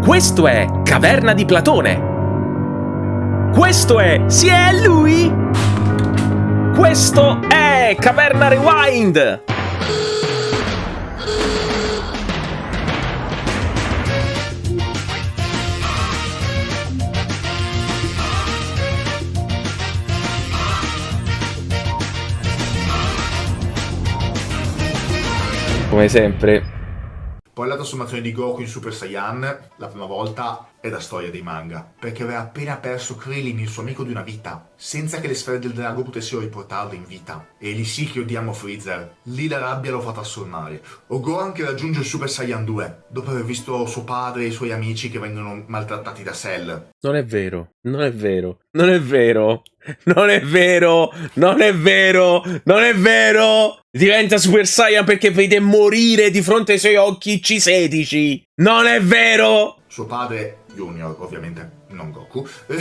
Questo è Caverna di Platone. Questo è Sì, è lui. Questo è Caverna Rewind. Come sempre. Poi la trasformazione di Goku in Super Saiyan, la prima volta, è la storia dei manga, perché aveva appena perso Krillin, il suo amico di una vita, senza che le sfere del drago potessero riportarlo in vita. E lì sì che odiamo Freezer, lì la rabbia lo fa trasformare. O Gohan che raggiunge il Super Saiyan 2, dopo aver visto suo padre e i suoi amici che vengono maltrattati da Cell. Non è vero, non è vero, non è vero, non è vero, non è vero, non è vero! Diventa Super Saiyan perché vede morire di fronte ai suoi occhi C16. Non è vero! Suo padre, Junior, ovviamente, non Goku, e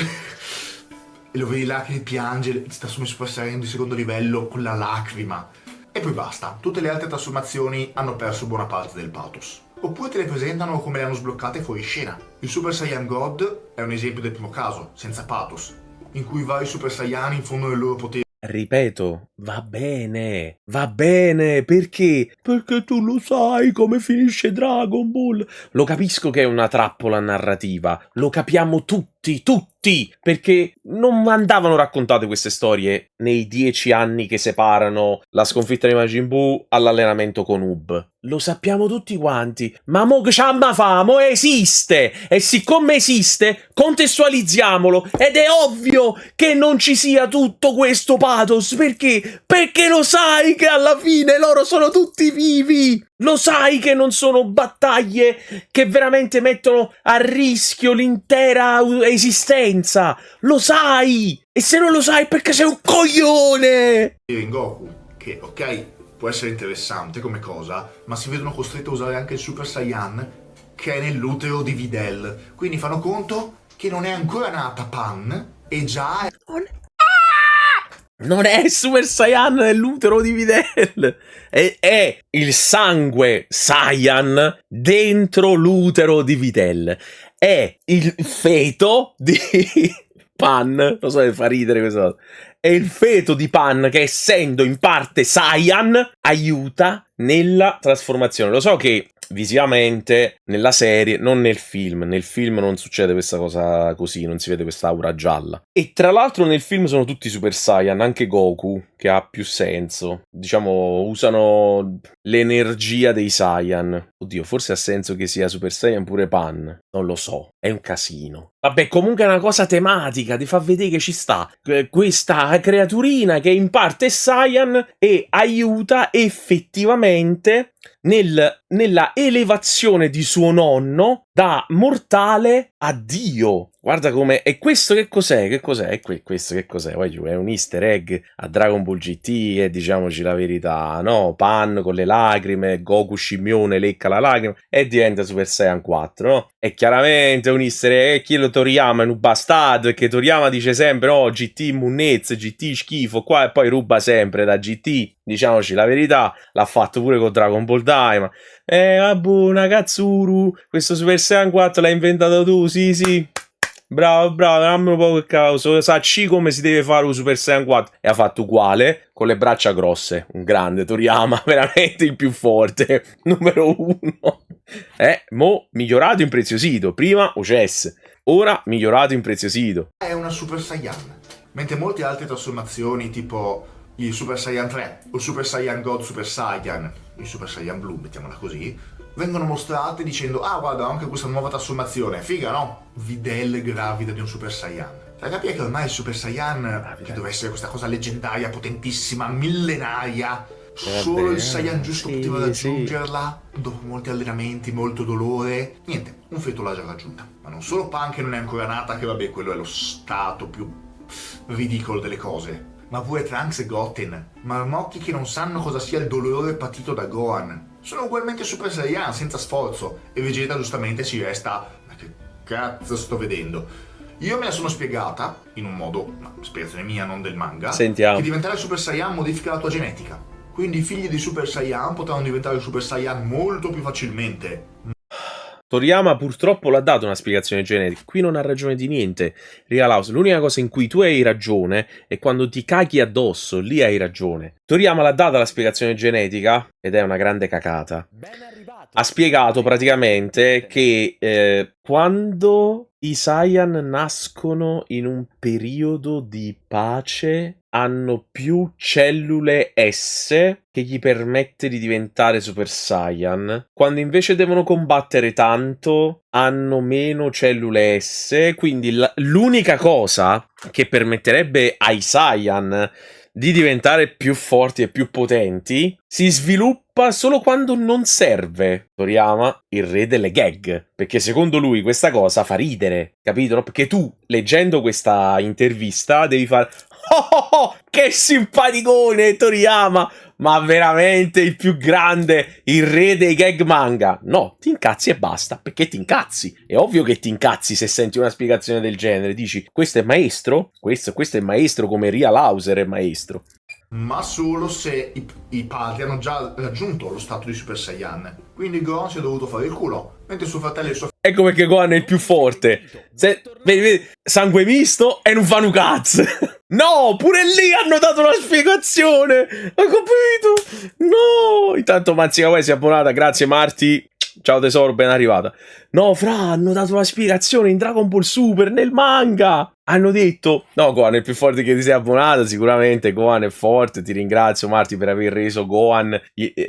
lo vedi là che piange, si trasforma in Super Saiyan di secondo livello con la lacrima. E poi basta, tutte le altre trasformazioni hanno perso buona parte del pathos. Oppure te le presentano come le hanno sbloccate fuori scena. Il Super Saiyan God è un esempio del primo caso, senza pathos, in cui vari Super Saiyan infondono il loro potere. Ripeto, va bene, perché? Perché tu lo sai come finisce Dragon Ball. Lo capisco che è una trappola narrativa, lo capiamo tutti, perché non andavano raccontate queste storie nei 10 anni che separano la sconfitta di Majin Buu all'allenamento con Ub. Lo sappiamo tutti quanti, ma mo che c'amma fa, mo esiste, e siccome esiste, contestualizziamolo, ed è ovvio che non ci sia tutto questo pathos, perché? Perché lo sai che alla fine loro sono tutti vivi, lo sai che non sono battaglie che veramente mettono a rischio l'intera esistenza, lo sai, e se non lo sai perché sei un coglione! Goku, che ok, può essere interessante come cosa, ma si vedono costretti a usare anche il Super Saiyan che è nell'utero di Videl. Quindi fanno conto che non è ancora nata Pan e già è... Non è Super Saiyan nell'utero di Videl, è il sangue Saiyan dentro l'utero di Videl. È il feto di Pan, lo so che fa ridere questa cosa. È il feto di Pan che, essendo in parte Saiyan, aiuta nella trasformazione. Lo so che visivamente nella serie, non nel film non succede questa cosa così, non si vede questa aura gialla. E tra l'altro nel film sono tutti Super Saiyan, anche Goku, che ha più senso. Diciamo, usano l'energia dei Saiyan. Oddio, forse ha senso che sia Super Saiyan pure Pan. Non lo so, è un casino. Vabbè, comunque è una cosa tematica, ti fa vedere che ci sta questa creaturina che in parte è Saiyan e aiuta effettivamente nella elevazione di suo nonno da mortale a Dio. Guarda come... E questo che cos'è? Che cos'è? Questo che cos'è? Vai giù, è un easter egg a Dragon Ball GT e diciamoci la verità, no? Pan con le lacrime, Goku scimmione lecca la lacrima e diventa Super Saiyan 4, no? E chiaramente un easter egg, chi lo Toriyama è un bastardo, e che Toriyama dice sempre, no, GT munnezza, GT schifo, qua, e poi ruba sempre da GT, diciamoci la verità, l'ha fatto pure con Dragon Ball Daima. Vabbè, Nakatsuru, questo Super Saiyan 4 l'hai inventato tu, sì. Bravo, dammi un po' che causa. Sacci come si deve fare un Super Saiyan 4. E ha fatto uguale, con le braccia grosse. Un grande Toriyama, veramente il più forte. Numero 1. Mo migliorato, impreziosito. Prima OCS, ora migliorato, impreziosito. È una Super Saiyan. Mentre molte altre trasformazioni, tipo il Super Saiyan 3, o il Super Saiyan God Super Saiyan, il Super Saiyan Blue, mettiamola così, vengono mostrate dicendo, ah guarda, anche questa nuova trasformazione, figa no? Videl gravida di un Super Saiyan. Da capire che ormai il Super Saiyan, che doveva essere questa cosa leggendaria, potentissima, millenaria, solo il Saiyan giusto poteva raggiungerla, dopo molti allenamenti, molto dolore, niente, un feto l'ha già raggiunta. Ma non solo Pan che non è ancora nata, che vabbè, quello è lo stato più ridicolo delle cose, ma pure Trunks e Goten, marmocchi che non sanno cosa sia il dolore patito da Gohan. Sono ugualmente Super Saiyan senza sforzo, e Vegeta giustamente ci resta, ma che cazzo sto vedendo? Io me la sono spiegata, in un modo, ma spiegazione mia, non del manga, Sentiamo. che diventare Super Saiyan modifica la tua genetica. Quindi i figli di Super Saiyan potranno diventare Super Saiyan molto più facilmente. Toriyama purtroppo l'ha dato una spiegazione genetica. Qui non ha ragione di niente. Real House, l'unica cosa in cui tu hai ragione è quando ti caghi addosso, lì hai ragione. Toriyama l'ha data la spiegazione genetica ed è una grande cacata. Ha spiegato praticamente che quando i Saiyan nascono in un periodo di pace hanno più cellule S che gli permette di diventare Super Saiyan, quando invece devono combattere tanto hanno meno cellule S, quindi l'unica cosa che permetterebbe ai Saiyan di diventare più forti e più potenti si sviluppa solo quando non serve. Toriyama, il re delle gag, perché secondo lui questa cosa fa ridere, capito? No? Perché tu, leggendo questa intervista, devi fare che simpaticone Toriyama, ma veramente il più grande, il re dei gag manga. No, ti incazzi e basta, perché ti incazzi. È ovvio che ti incazzi se senti una spiegazione del genere. Dici, questo è maestro? Questo è maestro come Real Hauser è maestro. Ma solo se i padri hanno già raggiunto lo stato di Super Saiyan. Quindi Gohan si è dovuto fare il culo, mentre suo fratello e sua Ecco perché Gohan è il più forte. Vedi, sangue misto e non fanno cazzo. No, pure lì hanno dato la spiegazione. Hai capito? No. Intanto Mazzica si è abbonata. Grazie Marti. Ciao tesoro, ben arrivata. No, fra, hanno dato la spiegazione in Dragon Ball Super, nel manga. Hanno detto, no, Gohan è il più forte che ti sei abbonato, sicuramente Gohan è forte, ti ringrazio Marti per aver reso Gohan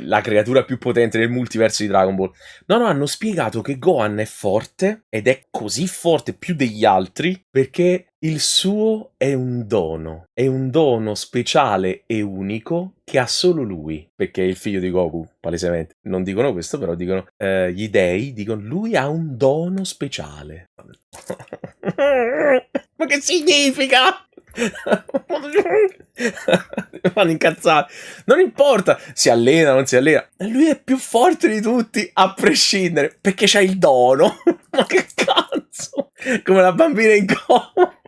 la creatura più potente del multiverso di Dragon Ball. No, hanno spiegato che Gohan è forte, ed è così forte più degli altri, perché il suo è un dono speciale e unico che ha solo lui, perché è il figlio di Goku, palesemente. Non dicono questo, però dicono, gli dei dicono, lui ha un dono speciale. Ma che significa? Mi fanno incazzare. Non importa, si allena o non si allena. Lui è più forte di tutti, a prescindere, perché c'ha il dono. Ma che cazzo? Come la bambina in coma.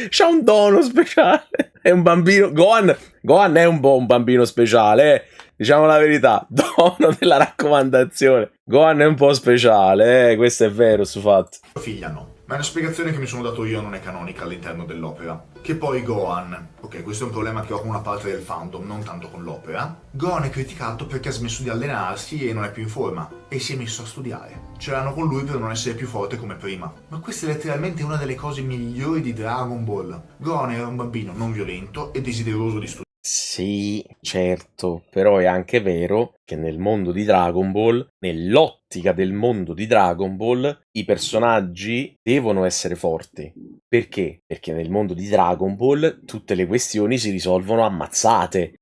C'ha un dono speciale. È un bambino. Gohan è un buon bambino speciale, diciamo la verità. Dono della raccomandazione. Gohan è un po' speciale, questo è vero su fatto. figlia no. Ma è una spiegazione che mi sono dato io, non è canonica all'interno dell'opera. Che poi Gohan, ok, questo è un problema che ho con una parte del fandom, non tanto con l'opera. Gohan è criticato perché ha smesso di allenarsi e non è più in forma, e si è messo a studiare. Ce l'hanno con lui per non essere più forte come prima. Ma questa è letteralmente una delle cose migliori di Dragon Ball. Gohan era un bambino non violento e desideroso di studiare. Sì, certo, però è anche vero che nel mondo di Dragon Ball, nell'ottica del mondo di Dragon Ball, i personaggi devono essere forti. Perché? Perché nel mondo di Dragon Ball tutte le questioni si risolvono ammazzate,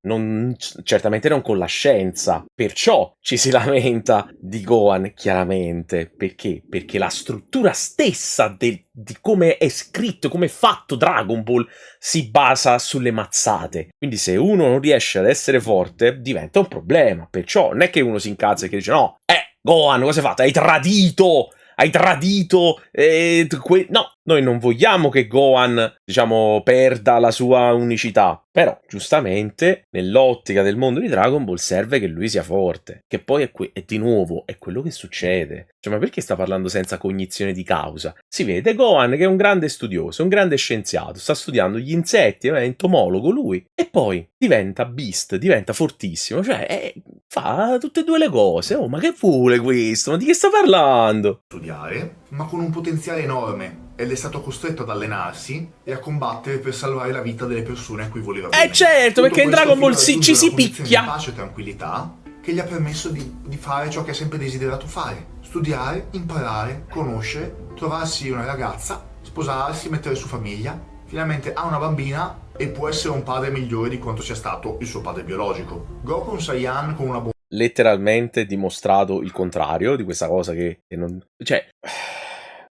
certamente non con la scienza. Perciò ci si lamenta di Gohan, chiaramente. Perché? Perché la struttura stessa di come è scritto, come è fatto Dragon Ball, si basa sulle mazzate. Quindi se uno non riesce ad essere forte, diventa un problema. Perciò non è che uno si incazza e che dice no, Gohan, cosa hai fatto? Hai tradito! No, noi non vogliamo che Gohan, diciamo, perda la sua unicità. Però, giustamente, nell'ottica del mondo di Dragon Ball serve che lui sia forte. Che poi è di nuovo, è quello che succede. Cioè, ma perché sta parlando senza cognizione di causa? Si vede Gohan che è un grande studioso, un grande scienziato, sta studiando gli insetti, è entomologo lui. E poi diventa Beast, diventa fortissimo. Cioè, fa tutte e due le cose. Oh, ma che vuole questo? Ma di che sta parlando? Studiare, ma con un potenziale enorme, ed è stato costretto ad allenarsi e a combattere per salvare la vita delle persone a cui voleva bene. Certo, Tutto perché in questo Dragon Ball fino a ci si raggiungere una condizione picchia. di pace e tranquillità che gli ha permesso di fare ciò che ha sempre desiderato fare: studiare, imparare, conoscere, trovarsi una ragazza, sposarsi, mettere su famiglia. Finalmente ha una bambina e può essere un padre migliore di quanto sia stato il suo padre biologico. Goku è un Saiyan con una buona Letteralmente dimostrato il contrario di questa cosa che non... Cioè,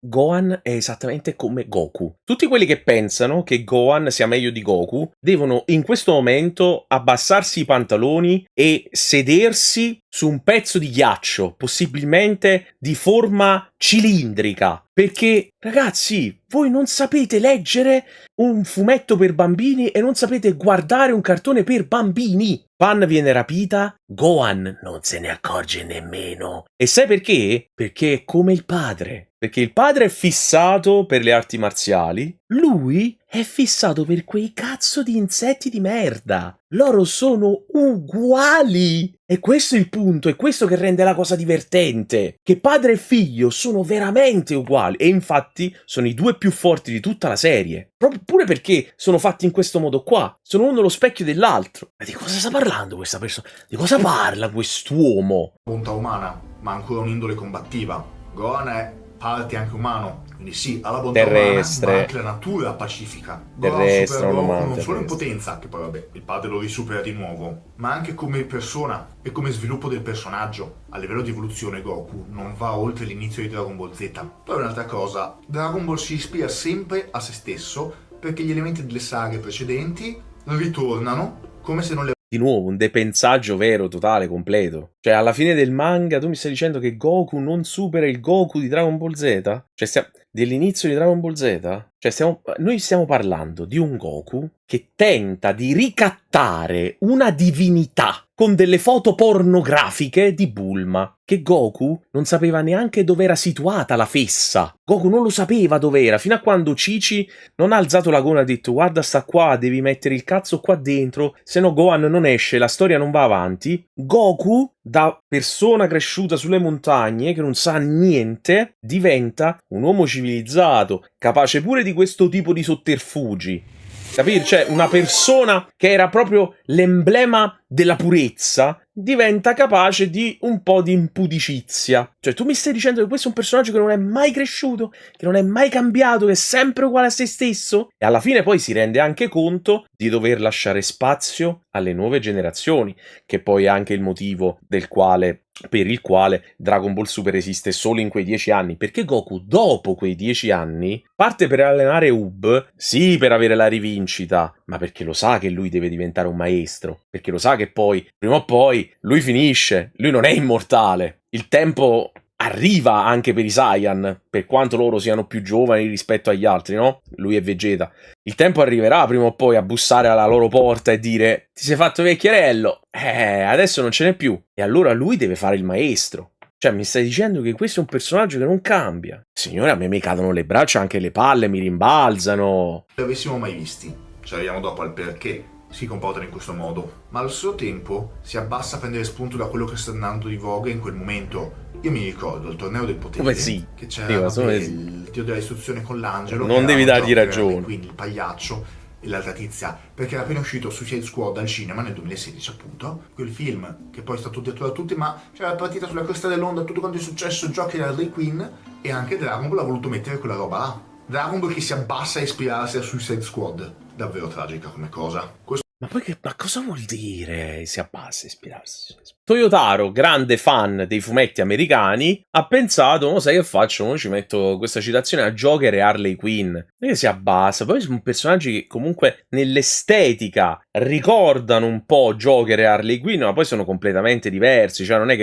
Gohan è esattamente come Goku. Tutti quelli che pensano che Gohan sia meglio di Goku devono in questo momento abbassarsi i pantaloni e sedersi su un pezzo di ghiaccio, possibilmente di forma cilindrica. Perché, ragazzi, voi non sapete leggere un fumetto per bambini e non sapete guardare un cartone per bambini. Pan viene rapita, Gohan non se ne accorge nemmeno. E sai perché? Perché è come il padre. Perché il padre è fissato per le arti marziali, lui è fissato per quei cazzo di insetti di merda. Loro sono uguali. E questo è il punto, è questo che rende la cosa divertente. Che padre e figlio sono veramente uguali. E infatti sono i due più forti di tutta la serie. Proprio pure perché sono fatti in questo modo qua. Sono uno lo specchio dell'altro. Ma di cosa sta parlando questa persona? Di cosa parla quest'uomo? Bontà umana, ma ancora un'indole combattiva. Gohan è parte anche umano, quindi sì, ha la bontà Terrestre. umana, ma anche la natura pacifica. Terrestre, Gohan supera un Goku umano non solo in terrestre. potenza, che poi vabbè, il padre lo risupera di nuovo, ma anche come persona e come sviluppo del personaggio. A livello di evoluzione Goku non va oltre l'inizio di Dragon Ball Z. Poi un'altra cosa, Dragon Ball si ispira sempre a se stesso, perché gli elementi delle saghe precedenti ritornano come se non le Di nuovo, un depensaggio vero, totale, completo. Cioè, alla fine del manga tu mi stai dicendo che Goku non supera il Goku di Dragon Ball Z? Cioè, dell'inizio di Dragon Ball Z? Cioè, noi stiamo parlando di un Goku che tenta di ricattare una divinità con delle foto pornografiche di Bulma. Che Goku non sapeva neanche dove era situata la fessa. Goku non lo sapeva dove era, fino a quando Cici non ha alzato la gola e ha detto guarda sta qua, devi mettere il cazzo qua dentro, se no Gohan non esce, la storia non va avanti. Goku, da persona cresciuta sulle montagne, che non sa niente, diventa un uomo civilizzato, capace pure di questo tipo di sotterfugi. Capire? Cioè, una persona che era proprio l'emblema della purezza diventa capace di un po' di impudicizia. Cioè, tu mi stai dicendo che questo è un personaggio che non è mai cresciuto, che non è mai cambiato, che è sempre uguale a se stesso? E alla fine poi si rende anche conto di dover lasciare spazio alle nuove generazioni, che poi è anche il motivo per il quale Dragon Ball Super esiste solo in quei 10 anni, perché Goku dopo quei 10 anni parte per allenare Ub, sì per avere la rivincita, ma perché lo sa che lui deve diventare un maestro, perché lo sa che poi, prima o poi, lui finisce, lui non è immortale, il tempo arriva anche per i Saiyan, per quanto loro siano più giovani rispetto agli altri, no? Lui è Vegeta. Il tempo arriverà prima o poi a bussare alla loro porta e dire ti sei fatto vecchierello, adesso non ce n'è più. E allora lui deve fare il maestro. Cioè, mi stai dicendo che questo è un personaggio che non cambia? Signore, a me mi cadono le braccia, anche le palle mi rimbalzano. avessimo mai visti. Ci arriviamo dopo al perché si comportano in questo modo, ma allo stesso tempo si abbassa a prendere spunto da quello che sta andando di voga in quel momento. Io mi ricordo il torneo del potere, Come sì? che c'era Sì, il dio della istruzione con l'angelo, non devi dargli ragione. quindi il pagliaccio e l'altra tizia, perché era appena uscito Suicide Squad al cinema nel 2016 appunto, quel film che poi è stato detto da tutti, ma c'era la partita sulla cresta dell'onda, tutto quanto è successo, giochi da Harley Quinn, e anche Dragon Ball ha voluto mettere quella roba là. Dragon Ball che si abbassa a ispirarsi a Suicide Squad, davvero tragica come cosa. Ma cosa vuol dire si abbassa a ispirarsi? Toyotaro, grande fan dei fumetti americani, ha pensato, sai che faccio? Mo ci metto questa citazione a Joker e Harley Quinn. Non è che si abbassa, poi sono personaggi che comunque nell'estetica ricordano un po' Joker e Harley Quinn, ma poi sono completamente diversi, cioè non è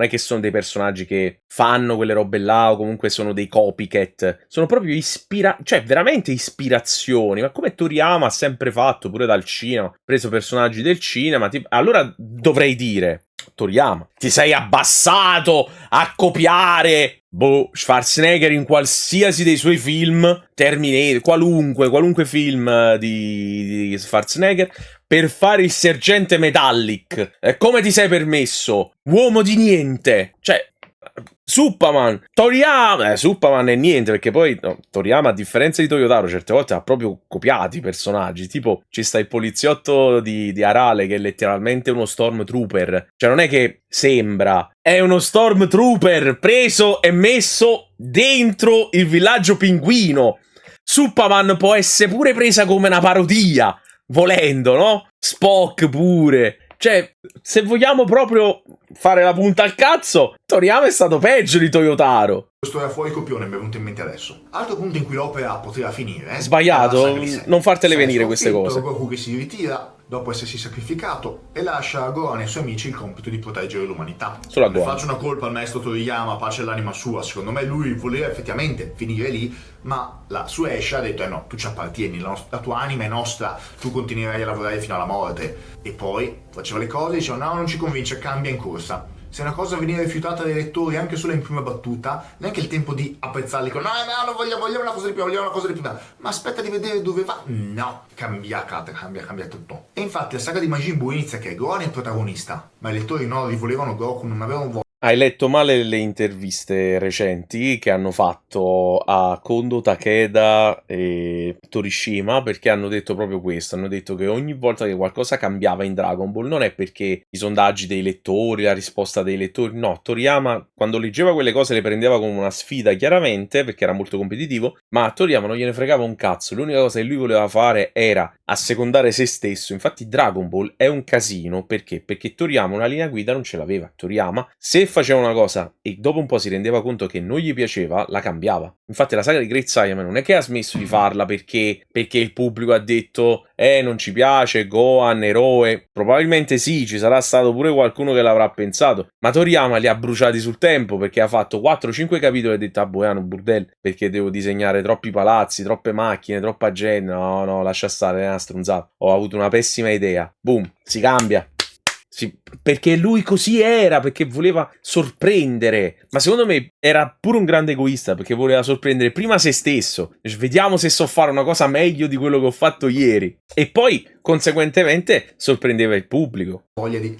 che sono dei personaggi che fanno quelle robe là o comunque sono dei copycat, sono proprio cioè veramente ispirazioni, ma come Toriyama ha sempre fatto pure dal cinema, preso personaggi del cinema, allora dovrei dire Toriyama, ti sei abbassato a copiare Schwarzenegger in qualsiasi dei suoi film, Terminator, qualunque film di Schwarzenegger, per fare il sergente Metallic. Come ti sei permesso? Uomo di niente. Cioè, Superman, Toriyama, Superman è niente, perché poi Toriyama, a differenza di Toyotaro, certe volte ha proprio copiato i personaggi, tipo ci sta il poliziotto di Arale che è letteralmente uno Stormtrooper, cioè non è che sembra, è uno Stormtrooper preso e messo dentro il villaggio pinguino. Superman può essere pure presa come una parodia, volendo, no? Spock pure. Cioè, se vogliamo proprio fare la punta al cazzo, Toriyama è stato peggio di Toyotaro. Questo era fuori copione, mi è venuto in mente adesso. Altro punto in cui l'opera poteva finire. Sbagliato, non fartele venire queste cose. Goku che si ritira, dopo essersi sacrificato, e lascia a Gohan e ai suoi amici il compito di proteggere l'umanità. Solo a Non ne Gohan. faccio una colpa al maestro Toriyama, pace all'anima sua, secondo me lui voleva effettivamente finire lì, ma la sua Ash ha detto no, tu ci appartieni, la tua anima è nostra, tu continuerai a lavorare fino alla morte. E poi faceva le cose e diceva no, non ci convince, cambia in corsa. Se una cosa viene rifiutata dai lettori anche solo in prima battuta, neanche il tempo di apprezzarli con no, non vogliamo una cosa di più, vogliamo una cosa di più, ma aspetta di vedere dove va. No, cambia tutto. E infatti la saga di Majin Buu inizia che Gohan è il protagonista, ma i lettori no, rivolevano Goku, non avevano voglia. Hai letto male le interviste recenti che hanno fatto a Kondo, Takeda e Torishima, perché hanno detto proprio questo, hanno detto che ogni volta che qualcosa cambiava in Dragon Ball non è perché i sondaggi dei lettori, la risposta dei lettori, no, Toriyama quando leggeva quelle cose le prendeva come una sfida chiaramente perché era molto competitivo, ma a Toriyama non gliene fregava un cazzo, l'unica cosa che lui voleva fare era assecondare se stesso. Infatti Dragon Ball è un casino, perché? Perché Toriyama una linea guida non ce l'aveva. Toriyama, se faceva una cosa e dopo un po' si rendeva conto che non gli piaceva, la cambiava. Infatti la saga di Great Saiyaman non è che ha smesso di farla perché il pubblico ha detto non ci piace, Gohan, eroe. Probabilmente sì, ci sarà stato pure qualcuno che l'avrà pensato, ma Toriyama li ha bruciati sul tempo perché ha fatto 4-5 capitoli e ha detto Boiano burdello, perché devo disegnare troppi palazzi, troppe macchine, troppa gente, no, lascia stare, è una stronzata, ho avuto una pessima idea, boom, si cambia. Sì, perché lui così era, perché voleva sorprendere, ma secondo me era pure un grande egoista perché voleva sorprendere prima se stesso. Vediamo se so fare una cosa meglio di quello che ho fatto ieri, e poi conseguentemente sorprendeva il pubblico. Voglia di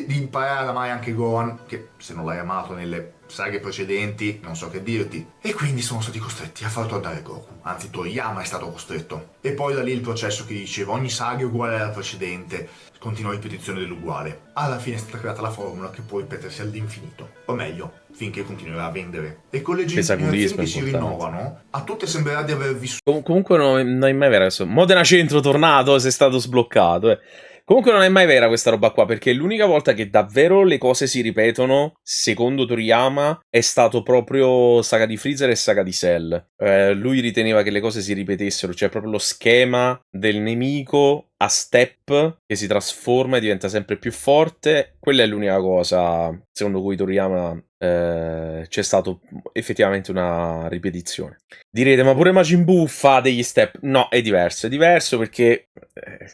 imparare ad amare anche Gohan, che se non l'hai amato nelle saghe precedenti non so che dirti, e quindi sono stati costretti a far tornare Goku, anzi Toriyama è stato costretto, e poi da lì il processo che diceva ogni saga è uguale alla precedente, continua ripetizione dell'uguale. Alla fine è stata creata la formula che può ripetersi all'infinito, o meglio, finché continuerà a vendere. E con le generazioni che si rinnovano, a tutte sembrerà di aver vissuto. Comunque non è mai vero questo. Modena Centro tornato, sei stato sbloccato. Comunque non è mai vera questa roba qua, perché l'unica volta che davvero le cose si ripetono, secondo Toriyama, è stato proprio saga di Freezer e saga di Cell. Lui riteneva che le cose si ripetessero, cioè proprio lo schema del nemico a step che si trasforma e diventa sempre più forte. Quella è l'unica cosa secondo cui Toriyama c'è stato effettivamente una ripetizione. Direte, ma pure Majin Buu fa degli step? No, è diverso perché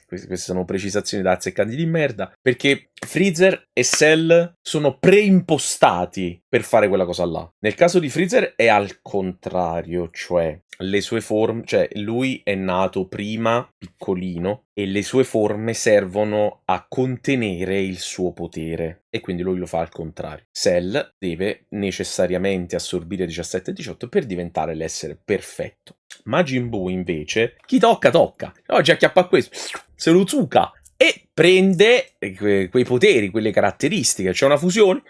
queste sono precisazioni da azzeccanti di merda, perché Freezer e Cell sono preimpostati per fare quella cosa là. Nel caso di Freezer è al contrario, cioè le sue forme, cioè lui è nato prima piccolino e le sue forme servono a contenere il suo potere, e quindi lui lo fa al contrario. Cell deve necessariamente assorbire 17 e 18 per diventare l'essere perfetto. Majin Buu invece, chi tocca tocca. Oggi acchiappa a questo, se lo zucca e prende quei poteri, quelle caratteristiche, c'è una fusione,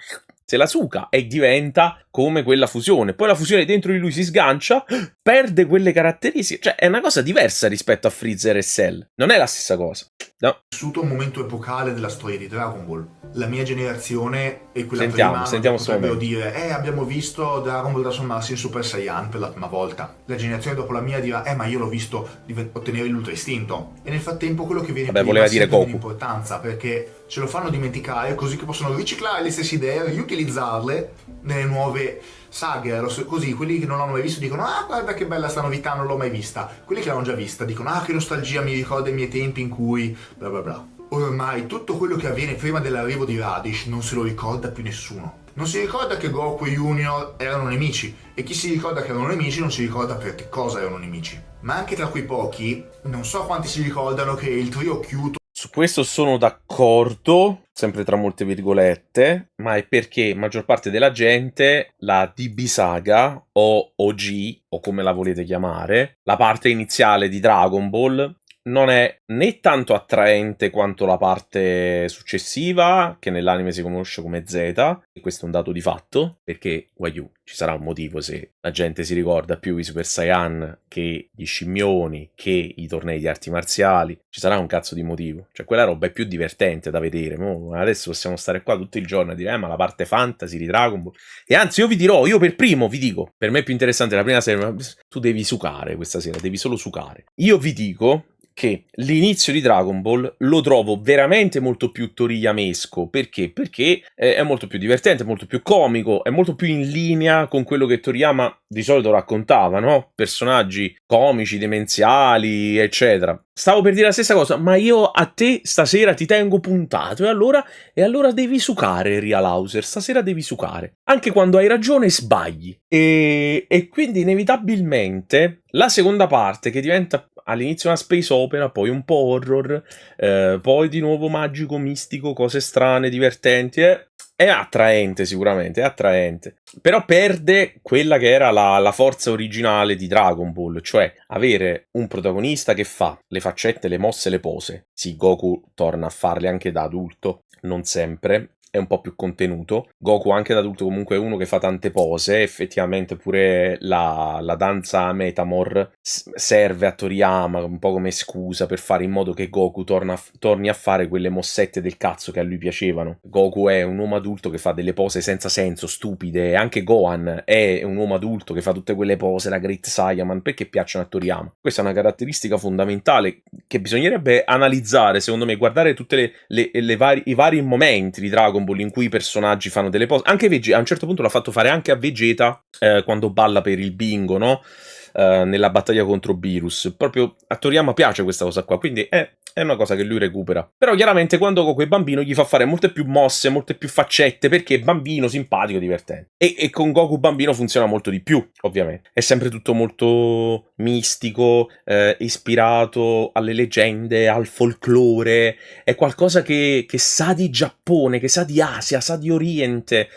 se la suca e diventa come quella fusione. Poi la fusione dentro di lui si sgancia, perde quelle caratteristiche. Cioè è una cosa diversa rispetto a Freezer e Cell. Non è la stessa cosa. No. Vissuto un momento epocale della storia di Dragon Ball. La mia generazione e quella sentiamo potrebbero dire abbiamo visto Dragon Ball trasformarsi in Super Saiyan per la prima volta. La generazione dopo la mia dirà ma io l'ho visto ottenere l'Ultra Istinto. E nel frattempo quello che viene voleva dire Goku. Importanza, perché ce lo fanno dimenticare così che possono riciclare le stesse idee, riutilizzarle nelle nuove saghe, così quelli che non l'hanno mai visto dicono guarda che bella sta novità, non l'ho mai vista. Quelli che l'hanno già vista dicono che nostalgia, mi ricorda i miei tempi in cui bla bla bla. Ormai tutto quello che avviene prima dell'arrivo di Radish non se lo ricorda più nessuno. Non si ricorda che Goku e Junior erano nemici, e chi si ricorda che erano nemici non si ricorda per che cosa erano nemici. Ma anche tra quei pochi, non so quanti si ricordano che il trio Kyuto. Su questo sono d'accordo, sempre tra molte virgolette, ma è perché maggior parte della gente la DB Saga o OG, o come la volete chiamare, la parte iniziale di Dragon Ball, non è né tanto attraente quanto la parte successiva, che nell'anime si conosce come Z, e questo è un dato di fatto, perché, Wagyu, ci sarà un motivo se la gente si ricorda più i Super Saiyan che gli scimmioni, che i tornei di arti marziali, ci sarà un cazzo di motivo, cioè quella roba è più divertente da vedere. Adesso possiamo stare qua tutto il giorno a dire ma la parte fantasy di Dragon Ball, e anzi io per primo vi dico, per me è più interessante la prima serie, ma tu devi sucare questa sera, devi solo sucare. Io vi dico che l'inizio di Dragon Ball lo trovo veramente molto più toriyamesco. Perché? Perché è molto più divertente, è molto più comico, è molto più in linea con quello che Toriyama di solito raccontava, no? Personaggi comici, demenziali, eccetera. Stavo per dire la stessa cosa, ma io a te stasera ti tengo puntato, e allora devi sucare, Real Hauser, stasera devi sucare. Anche quando hai ragione sbagli. E quindi inevitabilmente la seconda parte, che diventa all'inizio una space opera, poi un po' horror, poi di nuovo magico, mistico, cose strane, divertenti, è attraente sicuramente, è attraente. Però perde quella che era la forza originale di Dragon Ball, cioè avere un protagonista che fa le faccette, le mosse, le pose. Sì, Goku torna a farle anche da adulto, non sempre, è un po' più contenuto. Goku anche da adulto comunque è uno che fa tante pose, effettivamente pure la danza Metamor serve a Toriyama un po' come scusa per fare in modo che Goku torni a fare quelle mossette del cazzo che a lui piacevano. Goku è un uomo adulto che fa delle pose senza senso, stupide, anche Gohan è un uomo adulto che fa tutte quelle pose, la Great Saiyaman, perché piacciono a Toriyama. Questa è una caratteristica fondamentale che bisognerebbe analizzare, secondo me, guardare tutte i vari momenti di Dragon Ball in cui i personaggi fanno delle pose. Anche Vegeta, a un certo punto l'ha fatto fare anche a Vegeta quando balla per il bingo, no? Nella battaglia contro Beerus. Proprio a Toriyama piace questa cosa qua, quindi è una cosa che lui recupera. Però chiaramente quando Goku è bambino gli fa fare molte più mosse, molte più faccette, perché è bambino, simpatico, divertente. E con Goku bambino funziona molto di più, ovviamente. È sempre tutto molto mistico, ispirato alle leggende, al folklore. È qualcosa che sa di Giappone, che sa di Asia, sa di Oriente.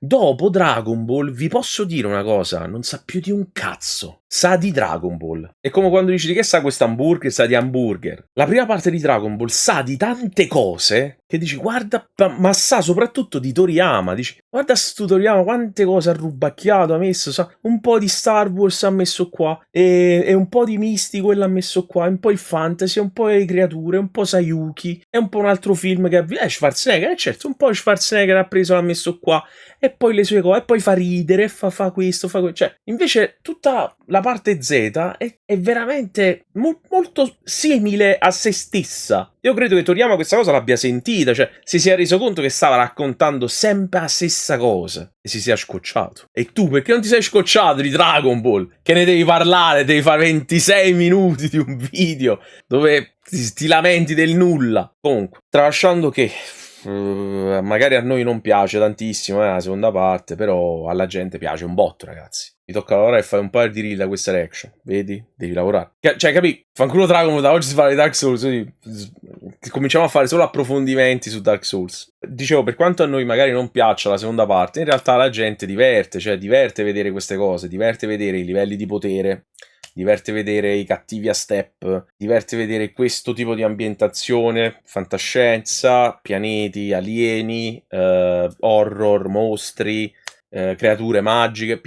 Dopo Dragon Ball vi posso dire una cosa, non sa più di un cazzo. Sa di Dragon Ball. È come quando dici di che sa questo hamburger, sa di hamburger. La prima parte di Dragon Ball sa di tante cose che dici guarda, ma sa soprattutto di Toriyama. Dici guarda sto Toriyama quante cose ha rubacchiato, ha messo, sa, un po' di Star Wars ha messo qua, e un po' di mistico e l'ha messo qua, un po' il fantasy, un po' le creature, un po' Sayuki, e un po' un altro film che ha Schwarzenegger, certo, un po' Schwarzenegger ha preso, l'ha messo qua, e poi le sue cose, e poi fa ridere, fa questo, fa quello. Cioè, invece tutta la parte Z è veramente molto simile a se stessa. Io credo che Toriyama questa cosa l'abbia sentita, cioè si sia reso conto che stava raccontando sempre la stessa cosa e si sia scocciato. E tu perché non ti sei scocciato di Dragon Ball? Che ne devi parlare, devi fare 26 minuti di un video dove ti lamenti del nulla. Comunque, tralasciando che magari a noi non piace tantissimo la seconda parte, però alla gente piace un botto, ragazzi. Mi tocca lavorare e fare un paio di reel da questa reaction. Vedi? Devi lavorare. Cioè, capì? Fanculo Dragon Ball, da oggi si fa di Dark Souls. Cominciamo a fare solo approfondimenti su Dark Souls. Dicevo, per quanto a noi magari non piaccia la seconda parte, in realtà la gente diverte. Cioè, diverte vedere queste cose. Diverte vedere i livelli di potere. Diverte vedere i cattivi a step. Diverte vedere questo tipo di ambientazione. Fantascienza, pianeti, alieni, horror, mostri, creature magiche.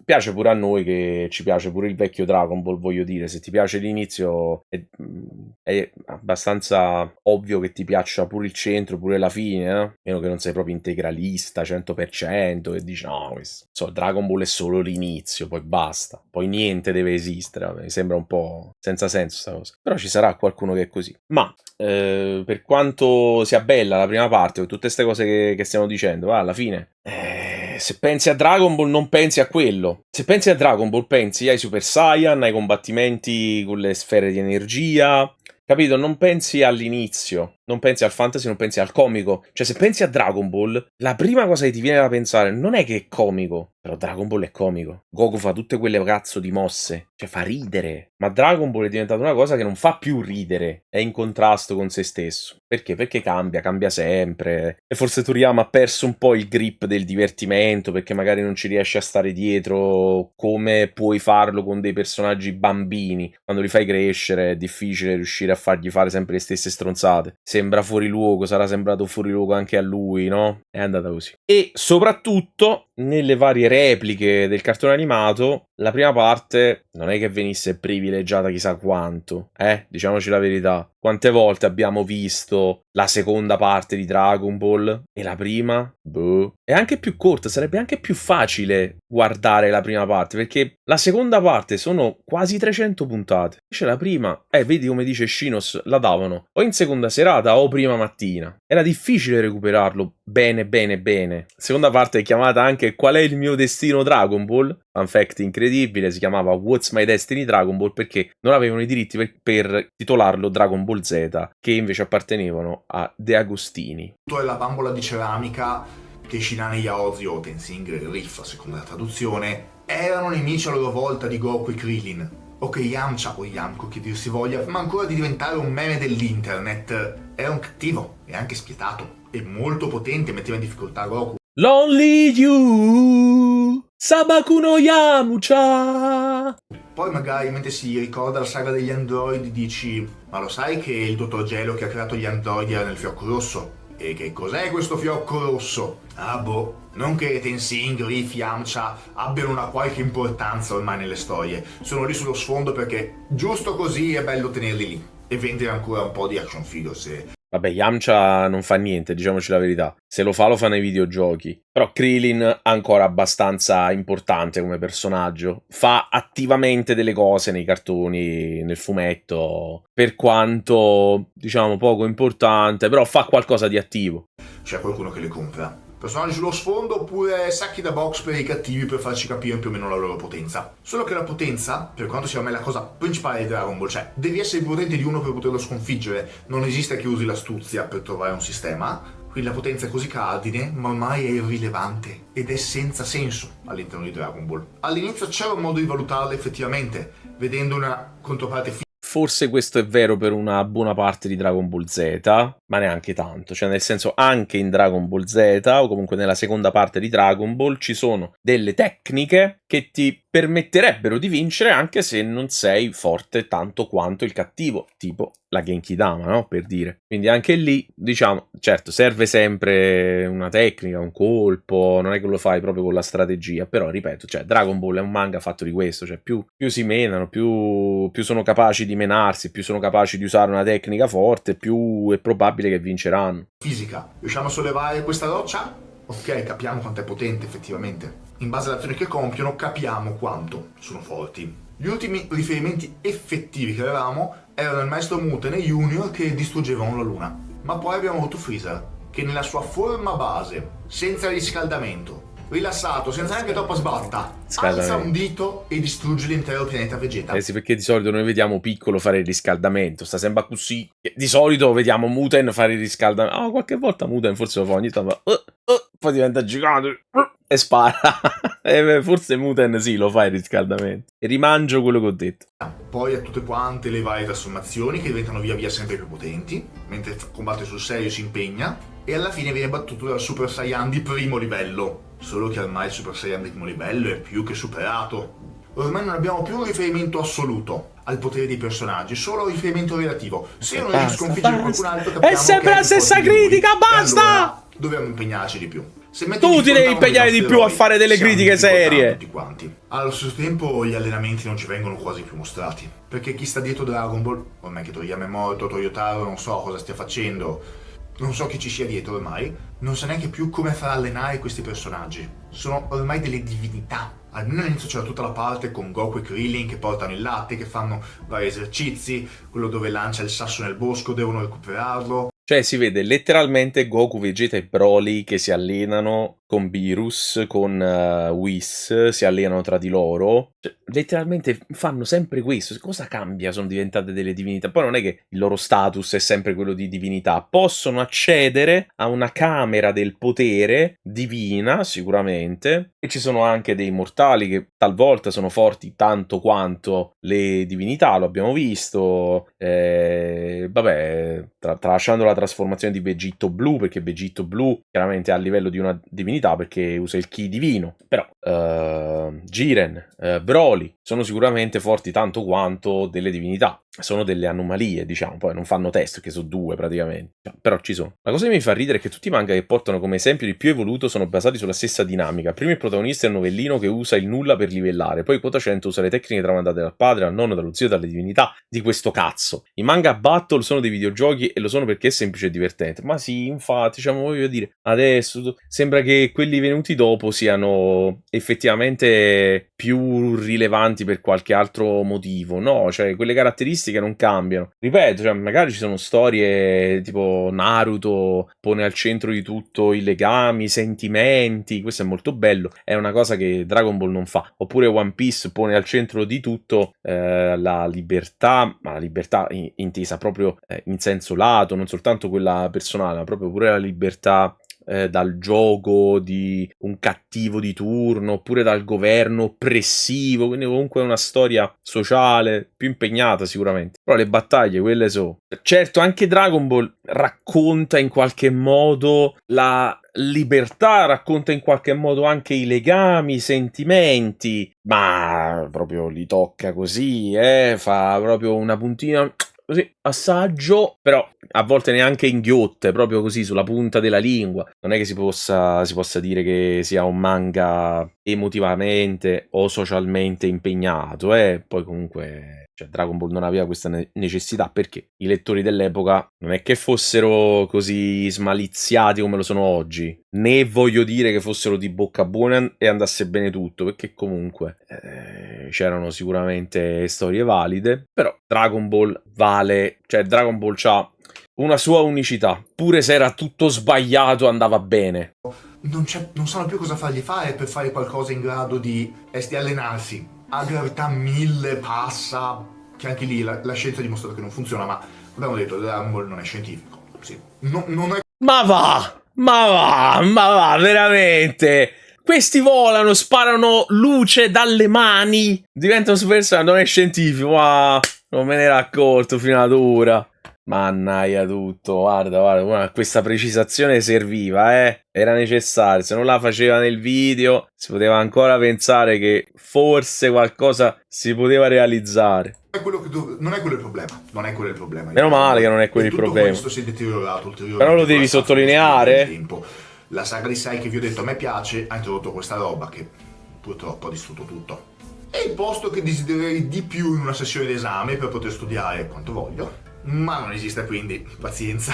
Piace pure a noi, che ci piace pure il vecchio Dragon Ball, voglio dire. Se ti piace l'inizio è abbastanza ovvio che ti piaccia pure il centro, pure la fine, no? Meno che non sei proprio integralista 100% e dici no, Dragon Ball è solo l'inizio, poi basta, poi niente deve esistere. Mi sembra un po' senza senso sta cosa, però ci sarà qualcuno che è così. Ma per quanto sia bella la prima parte con tutte queste cose che stiamo dicendo, alla fine se pensi a Dragon Ball non pensi a quello. Se pensi a Dragon Ball pensi ai Super Saiyan, ai combattimenti con le sfere di energia, capito? Non pensi all'inizio, non pensi al fantasy, non pensi al comico. Cioè, se pensi a Dragon Ball, la prima cosa che ti viene da pensare non è che è comico, però Dragon Ball è comico. Goku fa tutte quelle cazzo di mosse, cioè fa ridere. Ma Dragon Ball è diventata una cosa che non fa più ridere, è in contrasto con se stesso. Perché? Perché cambia sempre. E forse Toriyama ha perso un po' il grip del divertimento, perché magari non ci riesce a stare dietro come puoi farlo con dei personaggi bambini. Quando li fai crescere è difficile riuscire a fargli fare sempre le stesse stronzate. Sembra fuori luogo, sarà sembrato fuori luogo anche a lui, no? È andata così. E soprattutto, nelle varie repliche del cartone animato, la prima parte non è che venisse privilegiata chissà quanto, diciamoci la verità. Quante volte abbiamo visto la seconda parte di Dragon Ball e la prima? Boh. È anche più corta, sarebbe anche più facile guardare la prima parte, perché la seconda parte sono quasi 300 puntate. Invece la prima, vedi come dice Shinos, la davano o in seconda serata o prima mattina. Era difficile recuperarlo bene bene bene. La seconda parte è chiamata anche Qual è il mio destino Dragon Ball? Fun fact incredibile, si chiamava What's My Destiny Dragon Ball perché non avevano i diritti per titolarlo Dragon Ball Z, che invece appartenevano a De Agostini. È la bambola di ceramica che Shinane Yaozi o Tenzing Riff, a seconda della traduzione, erano nemici a loro volta di Goku e Krillin, o che Yamcha o Yamko, che dir si voglia, ma ancora di diventare un meme dell'internet, era un cattivo e anche spietato e molto potente, metteva in difficoltà Goku. Lonely You, Sabaku no Yamcha. Poi magari mentre si ricorda la saga degli androidi dici: ma lo sai che il dottor Gelo che ha creato gli androidi era nel fiocco rosso? E che cos'è questo fiocco rosso? Ah boh, non che Tenzing, Riff, Yamcha abbiano una qualche importanza ormai nelle storie, sono lì sullo sfondo perché giusto così è bello tenerli lì e vendere ancora un po' di action figures. Vabbè, Yamcha non fa niente, diciamoci la verità. Se lo fa nei videogiochi. Però Krillin ancora abbastanza importante come personaggio. Fa attivamente delle cose nei cartoni, nel fumetto. Per quanto, diciamo, poco importante, però fa qualcosa di attivo. C'è qualcuno che le compra. Personaggi sullo sfondo oppure sacchi da box per i cattivi per farci capire più o meno la loro potenza. Solo che la potenza, per quanto sia a me la cosa principale di Dragon Ball, cioè devi essere più potente di uno per poterlo sconfiggere, non esiste che usi l'astuzia per trovare un sistema, quindi la potenza è così cardine, ma ormai è irrilevante ed è senza senso all'interno di Dragon Ball. All'inizio c'era un modo di valutarla effettivamente, vedendo una controparte Forse questo è vero per una buona parte di Dragon Ball Z, ma neanche tanto. Cioè, nel senso, anche in Dragon Ball Z, o comunque nella seconda parte di Dragon Ball, ci sono delle tecniche che ti permetterebbero di vincere anche se non sei forte tanto quanto il cattivo, tipo la Genkidama, no? Per dire. Quindi anche lì, diciamo, certo, serve sempre una tecnica, un colpo, non è che lo fai proprio con la strategia, però, ripeto, cioè, Dragon Ball è un manga fatto di questo, cioè, più si menano, più sono capaci di menarsi, più sono capaci di usare una tecnica forte, più è probabile che vinceranno. Fisica. Riusciamo a sollevare questa roccia? Ok, capiamo quanto è potente effettivamente. In base alle azioni che compiono capiamo quanto sono forti. Gli ultimi riferimenti effettivi che avevamo erano il maestro Muten e Junior che distruggevano la luna. Ma poi abbiamo avuto Freezer, che nella sua forma base, senza riscaldamento, rilassato, senza neanche troppa sbatta, alza un dito e distrugge l'intero pianeta Vegeta. Sì, perché di solito noi vediamo Piccolo fare il riscaldamento, sta sempre così. Di solito vediamo Muten fare il riscaldamento. Qualche volta Muten forse lo fa ogni tanto, poi diventa gigante e spara. Forse Muten sì, lo fa il riscaldamento. E rimangio quello che ho detto. Poi a tutte quante le varie trasformazioni che diventano via via sempre più potenti, mentre combatte sul serio si impegna, e alla fine viene battuto dal Super Saiyan di primo livello. Solo che ormai il Super Saiyan di primo livello è più che superato. Ormai non abbiamo più un riferimento assoluto al potere dei personaggi, solo un riferimento relativo. Se non riesci a sconfiggere qualcun altro, capiamo è sempre la stessa critica, basta! Allora dobbiamo impegnarci di più. Tu ti devi impegnare di più a fare delle critiche serie. Tutti quanti. Allo stesso tempo gli allenamenti non ci vengono quasi più mostrati. Perché chi sta dietro Dragon Ball, ormai che Toriyama è morto, Toyotaro non so cosa stia facendo, non so chi ci sia dietro ormai, non sa neanche più come far allenare questi personaggi. Sono ormai delle divinità. Almeno all'inizio c'era tutta la parte con Goku e Krillin che portano il latte, che fanno vari esercizi, quello dove lancia il sasso nel bosco, devono recuperarlo. Cioè si vede letteralmente Goku, Vegeta e Broly che si allenano con Beerus, con Whis, si allenano tra di loro. Cioè, letteralmente fanno sempre questo. Cosa cambia? Sono diventate delle divinità. Poi non è che il loro status è sempre quello di divinità. Possono accedere a una camera del potere divina, sicuramente. E ci sono anche dei mortali che talvolta sono forti tanto quanto le divinità, lo abbiamo visto. Vabbè, tralasciando la trasformazione di Vegito Blu, perché Vegito Blu chiaramente è a livello di una divinità, divinità perché usa il ki divino. Però Jiren, Broly sono sicuramente forti tanto quanto delle divinità. Sono delle anomalie, diciamo, poi non fanno test, che sono 2 praticamente, però ci sono. La cosa che mi fa ridere è che tutti i manga che portano come esempio di più evoluto sono basati sulla stessa dinamica. Prima il protagonista è il novellino che usa il nulla per livellare, poi quota 100 usa le tecniche tramandate dal padre, dal nonno, dallo zio, dalle divinità di questo cazzo. I manga battle sono dei videogiochi e lo sono perché è semplice e divertente. Ma sì, infatti, diciamo, voglio dire, adesso sembra che quelli venuti dopo siano effettivamente più rilevanti per qualche altro motivo. No, cioè quelle caratteristiche non cambiano. Ripeto, cioè, magari ci sono storie tipo Naruto pone al centro di tutto i legami, i sentimenti, questo è molto bello, è una cosa che Dragon Ball non fa. Oppure One Piece pone al centro di tutto la libertà, ma la libertà intesa proprio in senso lato, non soltanto quella personale, ma proprio pure la libertà dal gioco di un cattivo di turno, oppure dal governo oppressivo, quindi comunque è una storia sociale più impegnata sicuramente. Però le battaglie, quelle sono. Certo, anche Dragon Ball racconta in qualche modo la libertà, racconta in qualche modo anche i legami, i sentimenti, ma proprio li tocca così, fa proprio una puntina così, assaggio, però a volte neanche inghiotte, proprio così sulla punta della lingua. Non è che si possa dire che sia un manga emotivamente o socialmente impegnato, poi comunque cioè, Dragon Ball non aveva questa necessità perché i lettori dell'epoca non è che fossero così smaliziati come lo sono oggi, né voglio dire che fossero di bocca buona e andasse bene tutto, perché comunque c'erano sicuramente storie valide, però Dragon Ball vale, cioè Dragon Ball c'ha una sua unicità, pure se era tutto sbagliato andava bene. Non sanno più cosa fargli fare per fare qualcosa in grado di allenarsi. A gravità 1000 passa, che anche lì la scienza ha dimostrato che non funziona, ma abbiamo detto Dragon Ball non è scientifico. Sì. Non è... Ma va, veramente! Questi volano, sparano luce dalle mani, diventano Super Saiyan, non è scientifico, ma non me ne ero accorto fino ad ora. Mannaia tutto, guarda, questa precisazione serviva, era necessario, se non la faceva nel video si poteva ancora pensare che forse qualcosa si poteva realizzare. Non è quello il problema, non è quello il problema. Meno male che non è quello il problema. Questo si è deteriorato ulteriormente. Però lo devi sottolineare. La saga di Sai che vi ho detto a me piace, ha introdotto questa roba che purtroppo ha distrutto tutto. È il posto che desidererei di più in una sessione d'esame per poter studiare quanto voglio. Ma non esiste, quindi pazienza.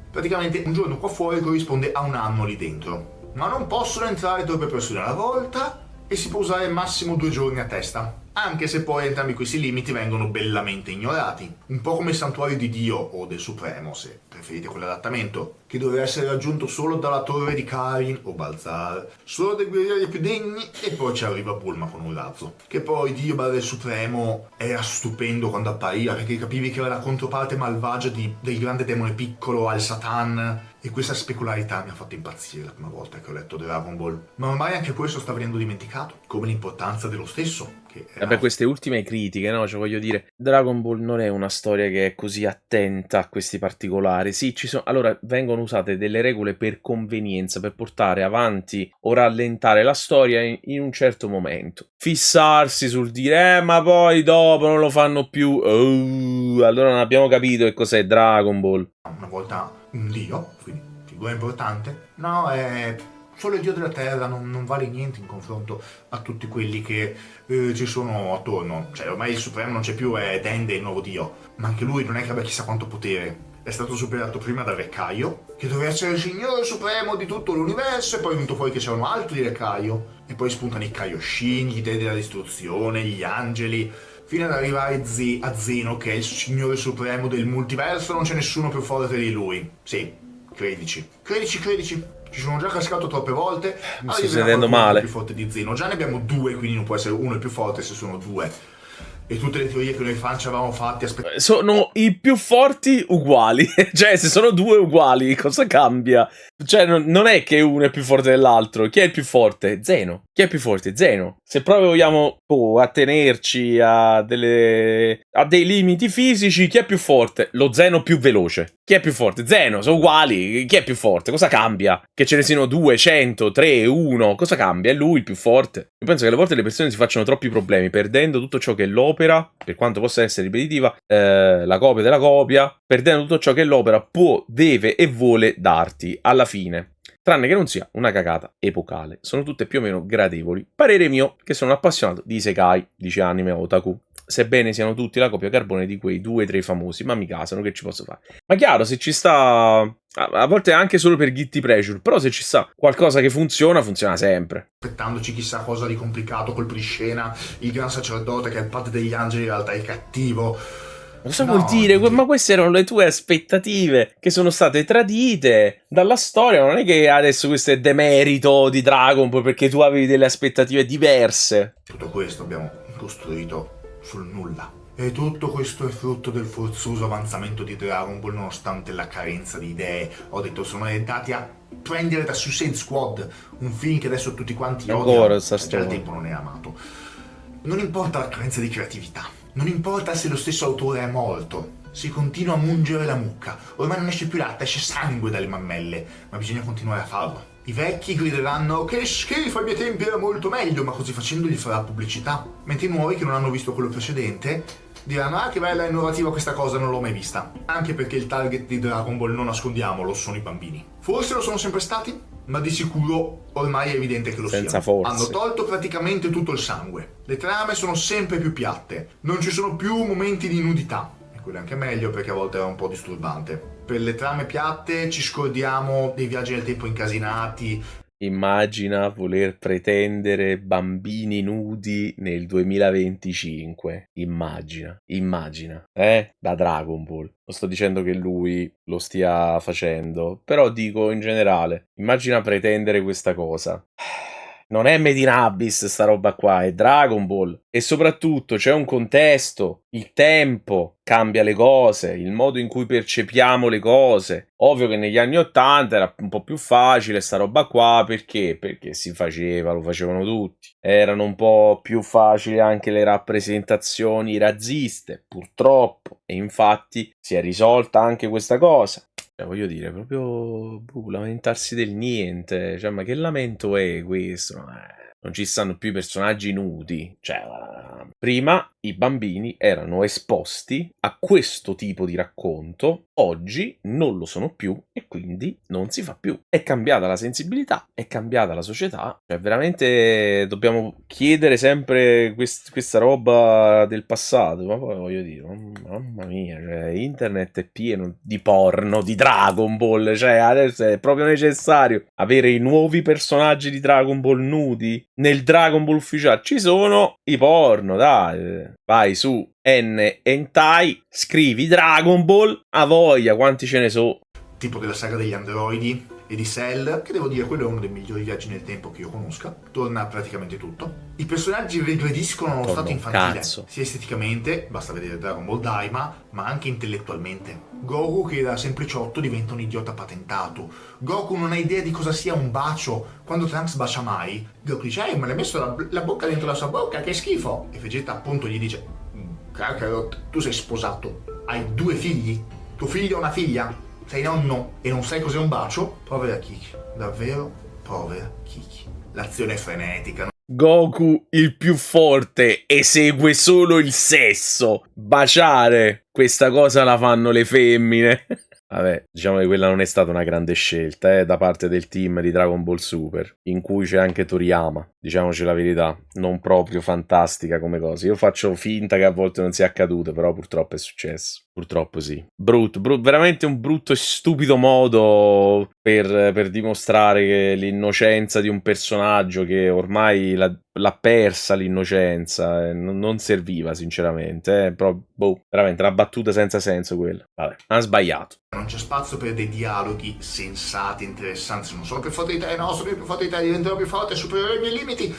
Praticamente un giorno qua fuori corrisponde a un anno lì dentro. Ma non possono entrare troppe persone alla volta e si può usare massimo 2 giorni a testa. Anche se poi entrambi questi limiti vengono bellamente ignorati. Un po' come il santuario di Dio o del Supremo, se preferite quell'adattamento, che doveva essere raggiunto solo dalla torre di Karin o Balzar, solo dai guerrieri più degni, e poi ci arriva Bulma con un razzo. Che poi Dio del Supremo era stupendo quando appariva, perché capivi che era la controparte malvagia del grande demone piccolo al Satan, e questa specularità mi ha fatto impazzire la prima volta che ho letto Dragon Ball. Ma ormai anche questo sta venendo dimenticato, come l'importanza dello stesso. Vabbè, queste ultime critiche, no? Cioè, voglio dire, Dragon Ball non è una storia che è così attenta a questi particolari. Sì, ci sono. Allora, vengono usate delle regole per convenienza, per portare avanti o rallentare la storia in un certo momento. Fissarsi sul dire, ma poi dopo non lo fanno più. Allora non abbiamo capito che cos'è Dragon Ball. Una volta un dio, quindi figura importante. No, è solo il dio della terra, non vale niente in confronto a tutti quelli che ci sono attorno. Cioè, ormai il Supremo non c'è più, è Dende il nuovo dio. Ma anche lui non è che abbia chissà quanto potere. È stato superato prima da Re Kaio, che doveva essere il signore supremo di tutto l'universo, e poi è venuto fuori che c'erano altri Re Kaio. E poi spuntano i Kaioshin, gli dei della distruzione, gli angeli, fino ad arrivare a Zeno, che è il signore supremo del multiverso. Non c'è nessuno più forte di lui. Sì, credici. Ci sono già cascato troppe volte. Mi sto sentendo male. Più forte di Zeno. Già ne abbiamo 2, quindi non può essere uno il più forte se sono 2. E tutte le teorie che noi fan ci avevamo fatti sono i più forti uguali. Cioè, se sono 2 uguali, cosa cambia? Cioè, non è che uno è più forte dell'altro. Chi è il più forte? Zeno. Chi è più forte? Zeno. se proprio vogliamo attenerci a dei limiti fisici, chi è più forte? Lo Zeno più veloce. Chi è più forte? Zeno, sono uguali. Chi è più forte? Cosa cambia? Che ce ne siano 2, 100, 3, 1. Cosa cambia? È lui il più forte. Io penso che alle volte le persone si facciano troppi problemi perdendo tutto ciò che è l'opera, per quanto possa essere ripetitiva, la copia della copia, perdendo tutto ciò che l'opera può, deve e vuole darti alla fine. Tranne che non sia una cagata epocale. Sono tutte più o meno gradevoli. Parere mio, che sono un appassionato di isekai, dice anime otaku. Sebbene siano tutti la copia carbone di quei 2-3 famosi, ma mi casano, che ci posso fare? Ma chiaro, se ci sta... A volte anche solo per guilty pleasure, però se ci sta qualcosa che funziona, funziona sempre. Aspettandoci chissà cosa di complicato, colpiscena, il gran sacerdote che è il padre degli angeli, in realtà è il cattivo. Cosa vuol dire? Ma queste erano le tue aspettative che sono state tradite dalla storia. Non è che adesso questo è demerito di Dragon Ball perché tu avevi delle aspettative diverse. Tutto questo abbiamo costruito sul nulla. E tutto questo è frutto del forzoso avanzamento di Dragon Ball nonostante la carenza di idee. Ho detto, sono andati a prendere da Suicide Squad, un film che adesso tutti quanti odiano, perché al tempo non è amato. Non importa la carenza di creatività, non importa se lo stesso autore è morto, si continua a mungere la mucca, ormai non esce più latte, esce sangue dalle mammelle, ma bisogna continuare a farlo. I vecchi grideranno che schifo, ai miei tempi era molto meglio, ma così facendo gli farà pubblicità, mentre i nuovi che non hanno visto quello precedente diranno ah che bella e innovativa questa cosa, non l'ho mai vista. Anche perché il target di Dragon Ball, non nascondiamolo, sono i bambini. Forse lo sono sempre stati, ma di sicuro ormai è evidente che lo Senza siano. forze. Hanno tolto praticamente tutto il sangue. Le trame sono sempre più piatte, non ci sono più momenti di nudità. E quello è anche meglio perché a volte era un po' disturbante. Per le trame piatte ci scordiamo dei viaggi nel tempo incasinati. Immagina voler pretendere bambini nudi nel 2025. Immagina. Da Dragon Ball. Non sto dicendo che lui lo stia facendo, però dico in generale, immagina pretendere questa cosa. Non è Made in Abyss sta roba qua, è Dragon Ball. E soprattutto c'è un contesto, il tempo cambia le cose, il modo in cui percepiamo le cose. Ovvio che negli anni '80 era un po' più facile sta roba qua, perché? Perché si faceva, lo facevano tutti. Erano un po' più facili anche le rappresentazioni razziste, purtroppo. E infatti si è risolta anche questa cosa. Voglio dire, proprio lamentarsi del niente. Cioè, ma che lamento è questo? Non ci stanno più i personaggi nudi. Cioè, prima i bambini erano esposti a questo tipo di racconto, oggi non lo sono più e quindi non si fa più. È cambiata la sensibilità, è cambiata la società. Cioè, veramente dobbiamo chiedere sempre questa roba del passato. Ma poi voglio dire, mamma mia, cioè, internet è pieno di porno, di Dragon Ball. Cioè, adesso è proprio necessario avere i nuovi personaggi di Dragon Ball nudi nel Dragon Ball ufficiale. Ci sono i porno, dai. Vai su Hentai, scrivi Dragon Ball, a voglia, quanti ce ne so. Tipo della saga degli androidi e di Cell, che devo dire quello è uno dei migliori viaggi nel tempo che io conosca. Torna praticamente tutto. I personaggi regrediscono a uno stato infantile, sia esteticamente, basta vedere Dragon Ball Daima, ma anche intellettualmente. Goku, che era sempliciotto, diventa un idiota patentato. Goku non ha idea di cosa sia un bacio. Quando Trunks bacia Mai, Goku dice ma l'hai messo la bocca dentro la sua bocca, che schifo. E Vegeta appunto gli dice Kakarot, tu sei sposato, hai 2 figli, tuo figlio ha una figlia, sei nonno e non sai cos'è un bacio? Povera Kiki, davvero povera Kiki. L'azione è frenetica, no? Goku il più forte esegue solo il sesso. Baciare, questa cosa la fanno le femmine. Vabbè, diciamo che quella non è stata una grande scelta da parte del team di Dragon Ball Super, in cui c'è anche Toriyama, diciamoci la verità, non proprio fantastica come cosa. Io faccio finta che a volte non sia accaduto, però purtroppo è successo. Purtroppo sì. Brutto, veramente un brutto e stupido modo per dimostrare che l'innocenza di un personaggio che ormai l'ha persa l'innocenza, non serviva sinceramente, però veramente una battuta senza senso quella. Vabbè, ha sbagliato. Non c'è spazio per dei dialoghi sensati, interessanti. Non sono più forte di te, no, sono più forte di te, diventerò più forte, supererò i miei limiti.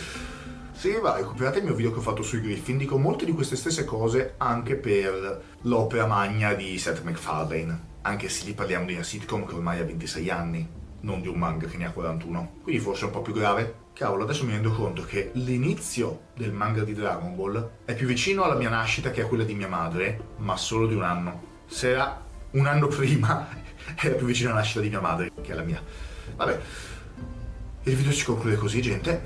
Sì, va, recuperate il mio video che ho fatto sui Griffin, dico molte di queste stesse cose anche per l'opera magna di Seth MacFarlane, anche se lì parliamo di una sitcom che ormai ha 26 anni. non di un manga che ne ha 41. Quindi forse è un po' più grave. Cavolo, adesso mi rendo conto che l'inizio del manga di Dragon Ball è più vicino alla mia nascita che a quella di mia madre, ma solo di un anno. Se era un anno prima, era più vicino alla nascita di mia madre che alla mia. Vabbè, il video si conclude così, gente.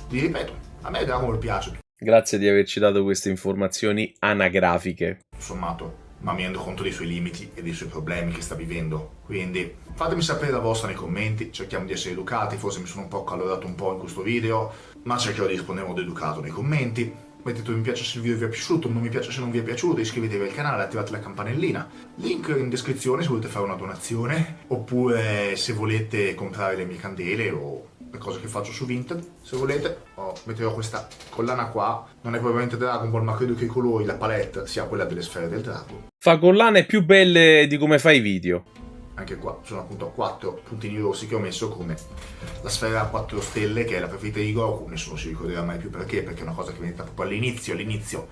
Vi ripeto, a me Dragon Ball piace, Grazie di averci dato queste informazioni anagrafiche. sommato, ma mi rendo conto dei suoi limiti e dei suoi problemi che sta vivendo. Quindi fatemi sapere la vostra nei commenti, cerchiamo di essere educati, forse mi sono un po' accalorato un po' in questo video, ma cercherò di rispondere in modo educato nei commenti. Mettete un mi piace se il video vi è piaciuto, un non mi piace se non vi è piaciuto, iscrivetevi al canale, attivate la campanellina. Link in descrizione se volete fare una donazione, oppure se volete comprare le mie candele o le cose che faccio su Vinted, se volete. Metterò questa collana qua, non è probabilmente Dragon Ball, ma credo che i colori, la palette, sia quella delle sfere del drago. Fa collane più belle di come fai i video. Anche qua sono appunto 4 puntini rossi che ho messo come la sfera a 4 stelle, che è la preferita di Goku. Nessuno si ricorderà mai più perché è una cosa che viene proprio all'inizio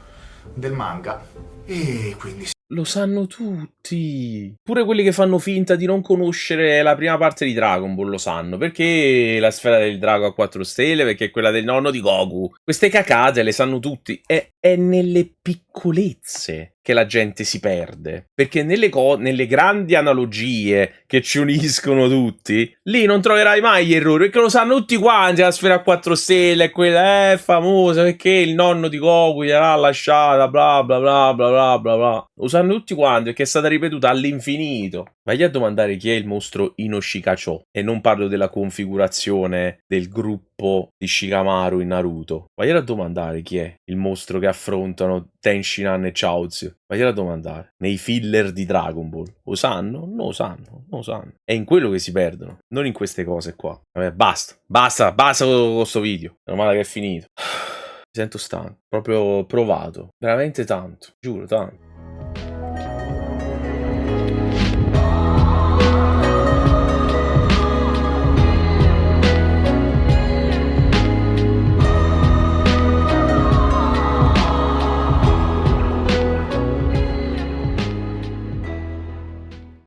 del manga. E quindi Lo sanno tutti. Pure quelli che fanno finta di non conoscere la prima parte di Dragon Ball lo sanno. Perché la sfera del drago a 4 stelle? Perché è quella del nonno di Goku. Queste cacate le sanno tutti. È nelle piccolezze che la gente si perde. Perché nelle grandi analogie che ci uniscono tutti, lì non troverai mai gli errori. Perché lo sanno tutti quanti. La sfera a 4 stelle è quella è famosa. Perché il nonno di Goku gliel'ha lasciata. Bla bla bla bla bla bla bla. Lo sanno tutti quanti perché è stata ripetuta all'infinito. Vai a domandare chi è il mostro Inoshikacho. E non parlo della configurazione del gruppo di Shikamaru in Naruto. Vai a domandare chi è il mostro che affrontano Tenshinhan e Chaozu. Vai a domandare nei filler di Dragon Ball. Lo sanno? Non lo sanno. Non lo sanno. È in quello che si perdono, non in queste cose qua. Vabbè, basta con questo video. Meno male che è finito. Mi sento stanco, proprio provato. Veramente tanto, giuro, tanto.